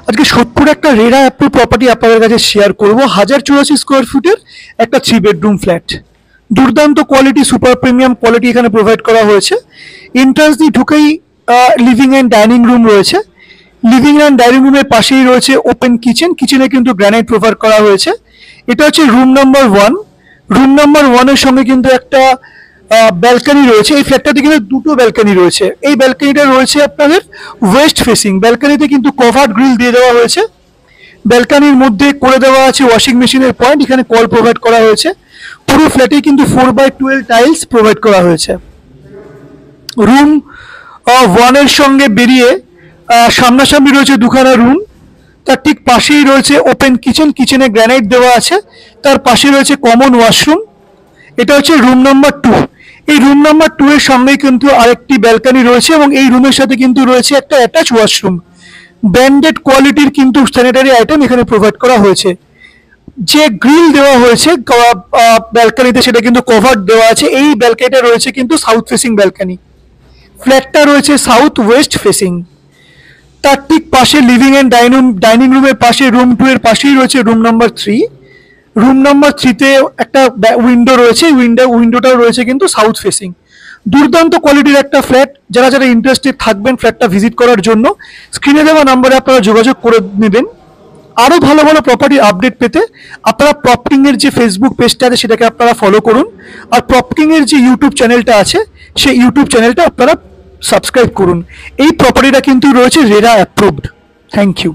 আজকে সোদপুর একটা RERA approve property আপনাদের কাছে শেয়ার করব। 1084 স্কোয়ার ফুটের একটা 3 বেডরুম ফ্ল্যাট। দুর্দান্ত কোয়ালিটি, সুপার প্রিমিয়াম কোয়ালিটি এখানে প্রোভাইড করা হয়েছে। এন্ট্রান্স দিয়ে ঢুকেই লিভিং অ্যান্ড ডাইনিং রুম রয়েছে। লিভিং অ্যান্ড ডাইনিং রুমের পাশেই রয়েছে ওপেন কিচেন। কিচেনে কিন্তু গ্রানাইট প্রোভাইড করা হয়েছে। এটা হচ্ছে রুম নাম্বার 1। রুম নাম্বার 1-এর সঙ্গে কিন্তু একটা ব্যালকনি রয়েছে। এই ফ্ল্যাটটাতে কিন্তু দুটো ব্যালকনি রয়েছে। এই ব্যালকনিটা রয়েছে আপনাদের ওয়েস্ট ফেসিং। ব্যালকনিতে কিন্তু কভার্ড গ্রিল দিয়ে দেওয়া হয়েছে। ব্যালকনির মধ্যে করে দেওয়া আছে ওয়াশিং মেশিনের পয়েন্ট। এখানে কল প্রোভাইড করা হয়েছে। পুরো ফ্ল্যাটে কিন্তু 4/12 টাইলস প্রোভাইড করা হয়েছে। রুম 1-এর সঙ্গে বেরিয়ে সামনাসামনি রয়েছে দুখানা রুম। তার ঠিক পাশেই রয়েছে ওপেন কিচেন। কিচেনে গ্রানাইট দেওয়া আছে। তার পাশে রয়েছে কমন ওয়াশরুম। এটা হচ্ছে রুম নাম্বার 2। এই রুম নাম্বার 2 এর সঙ্গে কিন্তু আরেকটি ব্যালকনি রয়েছে এবং এই রুমের সাথে কিন্তু রয়েছে একটা অ্যাটাচ ওয়াশরুম। ব্র্যান্ডেড কোয়ালিটির কিন্তু স্যানিটারি আইটেম এখানে প্রোভাইড করা হয়েছে। যে গ্রিল দেওয়া হয়েছে ব্যালকনিতে সেটা কিন্তু কভার দেওয়া আছে। এই ব্যালকনিটা রয়েছে কিন্তু সাউথ ফেসিং ব্যালকনি। ফ্ল্যাটটা রয়েছে সাউথ ওয়েস্ট ফেসিং। তার ঠিক পাশে লিভিং অ্যান্ড ডাইনিং রুমের পাশে রুম 2 এর পাশেই রয়েছে রুম নাম্বার 3। রুম নাম্বার 3-তে একটা উইন্ডো রয়েছে। উইন্ডোটাও রয়েছে কিন্তু সাউথ ফেসিং। দুর্দান্ত কোয়ালিটির একটা ফ্ল্যাট। যারা যারা ইন্টারেস্টেড থাকবেন ফ্ল্যাটটা ভিজিট করার জন্য, স্ক্রিনে দেওয়া নাম্বারে আপনারা যোগাযোগ করে নেবেন। আরও ভালো ভালো প্রপার্টি আপডেট পেতে আপনারা প্রপটিংয়ের যে ফেসবুক পেজটা আছে সেটাকে আপনারা ফলো করুন। আর প্রপটিংয়ের যে ইউটিউব চ্যানেলটা আছে সেই ইউটিউব চ্যানেলটা আপনারা সাবস্ক্রাইব করুন। এই প্রপার্টিটা কিন্তু রয়েছে রেরা অ্যাপ্রুভড। Thank you.